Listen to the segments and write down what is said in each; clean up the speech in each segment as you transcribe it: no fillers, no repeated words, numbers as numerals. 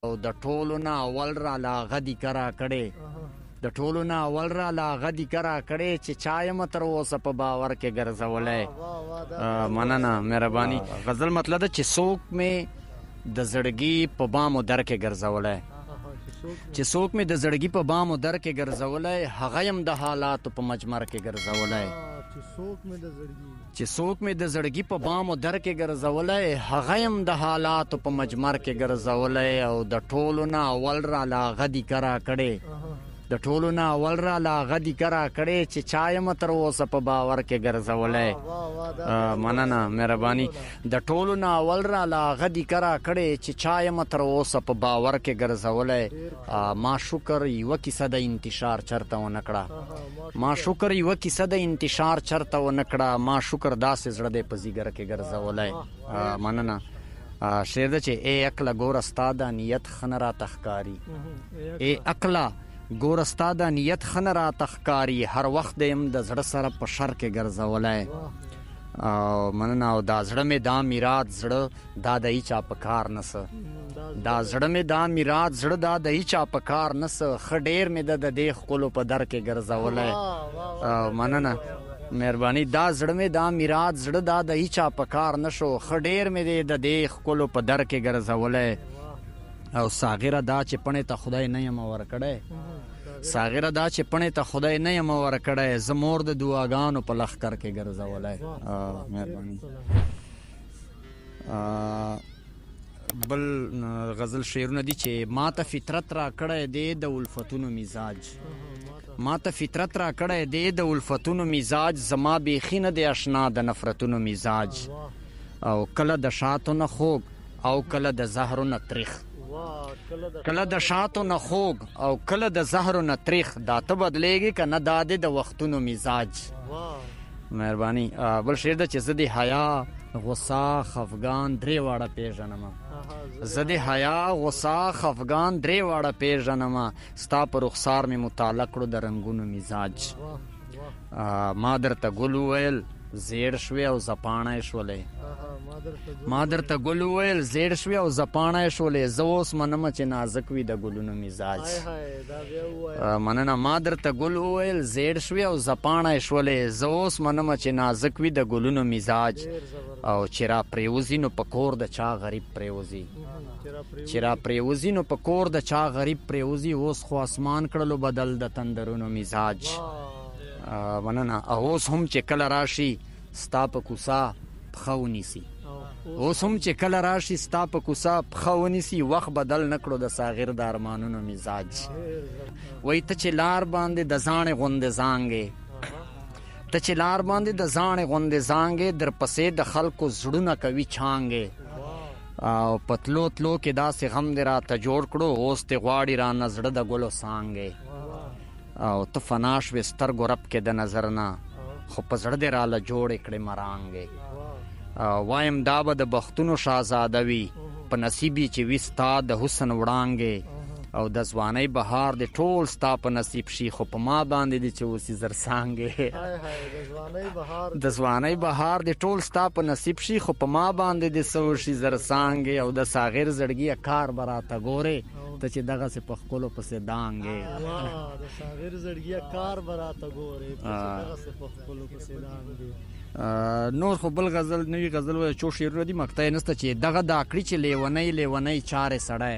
او د ټولو نه اول را لا غدي کرا کړي د ټولو نه اول را لا غدي کرا کړي چې چایم تر اوسه په باور کې ګرځولای. مننه مهرباني. غزل مطلب ده چې څوک مې د زړګي په بامو در کې ګرځولای، چې څوک مې د زړګي په بامو در کې ګرځولای، هغه يم د حالاتو په مجمر کې ګرځولای. چې څوک مې د زړګي په بامو در کې ګرځولای، هغه يم د حالاتو په مجمر کې ګرځولای. او د ټولو نه اول را لا غدي کرا کړي، د ټولو نه اول را لا غدي کرا کړي چې چایم تر اوسه په باور کې ګرځولای. مننه مهرباني. د ټولو نه اول را لا غدي کرا کړي چې چایم تر اوسه په باور کې ګرځولای. ما شکر یو کیسه د انتشار چرته و نکړه، ما شکر یو کیسه د انتشار چرته و نکړه، ما شکر داسې زړه دې په زیګر کې ګرځولای. مننه. شعر ده چې ای عقله ګوره ستا د نیت ښه نه راته ښکاري، ای عقله ګوره ستا د نیت ښه نه راته ښکاري، هر وخت دې یم د زړه سره په شر کې ګرځولی. مننه. او دا زړه مې دا میرات زړه دا د هیچا په کار نه څه، دا زړه مې دا میرات زړه دا د هیچا په کار نه څه، ښه ډېر مې د دې ښکلو په در کې ګرځولی. مننه مهرباني. دا زړه مې دا میرات زړه دا د هیچا په کار نه شو، ښه ډېر مې د دې ښکلو په در کې ګرځولی. او ساغره دا چې پڼې ته خدای نه یم ورکړی، ساغره دا چې پڼې ته خدای نه یم ورکړی، زه مور د دعاګانو په لښکر کې ګرځولی. مهرباني. بل غزل شعرونه دي چې ما ته فطرت را کړی دی د الفتونو مزاج، ما ته فطرت را کړی دی د الفتونو مزاج، زما بیخي نه دی اشنا د نفرتونو مزاج. او کله د شاتو نه خوږ او کله د زهرو نه تریخ، کله د شاتو نه خوږ او کله د زهرو نه تریخ، دا ته بدلیږي که نه دا د وختونو مزاج. مهرباني. بل شعر ده چې زه د حیا غصه خفګان درې واړه پیژنم، زه د حیا غصه خفګان درې واړه پیژنم، ستا په رخسار مې مطالعه کړو د رنګونو مزاج. ما درته ګل وویل زیړ شوې او زپاڼه شولې، ما درته ګل وویل زیړ شوې او زپاڼه شولې، زه اوس منم چې نازک وي د ګلونو مزاج. مننه. ما درته ګل وویل زیړ شوې او زپاڼه شولې، زه اوس منم چې نازک وي د ګلونو مزاج. او چې را پریوزي نو په کور د چا غریب پریوزي، چې را پریوزي نو په کور د چا غریب پریوزي، اوس خو اسمان کړلو بدل د تندرونو مزاج. مننه. اوس هم چې کله راشي ستا په کوڅه پښه ونیسي، اوس هم چې کله راشي ستا په کوڅه پښه ونیسي، وخت بدل نه کړو د ساغر د ارمانونو مزاج. وایي ته چې لار باندې د زاڼې غوندې زانګې، ته چې لار باندې د زاڼې غوندې زانګې، در پسې د خلکو زړونه کوي چانګې. او پتلو تلو کې داسې غم دې راته جوړ کړو، اوس دې غواړي رانه زړه د ګلو څانګې. او ته فنا شوې سترګو رپ کې د نظر نه، خو په زړه دې راله جوړې کړې مرانګې. وایم دا به د بختونو شهزاده وي، په نصیب چې وي ستا د حسن وړانګې. او د ځوانۍ بهار دې ټول ستا په نصیب شي، خو په ما باندې دې چې اوسي زرڅانګې. د ځوانۍ بهار دې ټول ستا په نصیب شي، خو په ما باندې دې څه وشي زرڅانګې. او د ساغر زړګي کار به راته ګورې، ته چې دغسې په ښکلو پسې دانګې. د ساغر زړګي کار به راته ګورې، ته چې دغسې په ښکلو پسې دانګې. نور خو بل غزل نوی غزل وایي څو شعرونه دي مقطع یې نسته چې دغه دا کړي چې لیونی لیونی چارې سړی،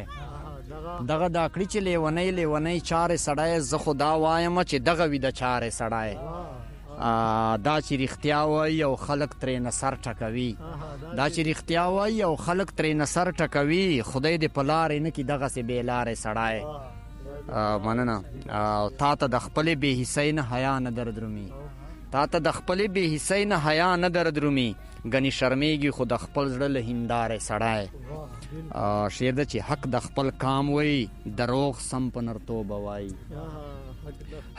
دغه دا کړي چې لیونی لیونی چارې سړی، زه خو دا وایم چې دغه وي د چارې سړی. دا چې رښتیا وایي او خلک ترېنه سر ټکوي، دا چې رښتیا وایي او خلک ترېنه سر ټکوي، خدای دې په لارې نه کړي دغسې بې لارې سړی. مننه. تا ته د خپلې بې حسۍ نه حیا نه در درومي، تا ته د خپلې بې حسۍ نه حیا نه در درومي، ګنې شرمېږي خو د خپل زړه له هندارې سړی. شعر ده چې حق د خپل کام وایي، دروغ سم په نرتوبه وایي،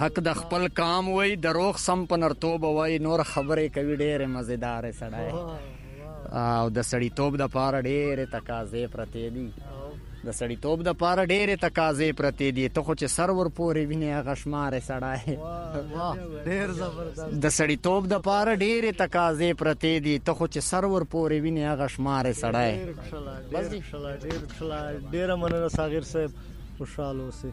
حق د خپل کام وایي، دروغ سم په نرتوبه وایي، نور خبرې کوي ډېرې مزېدارې سړی. او د سړیتوب دپاره ډېرې تقاضې پرتې دي، د سړیتوب د پاره ډېرې تقاضې پرتې دي ته خو چې سر ور پورې وینې هغه شمارې سړی ډېر زبردست د سړیتوب د پاره ډېرې تقاضې پرتې دي ته خو چې سر ور پورې وینې هغه شمارې سړی ډېره مننه صاغر صاحب خوشحال اوسئ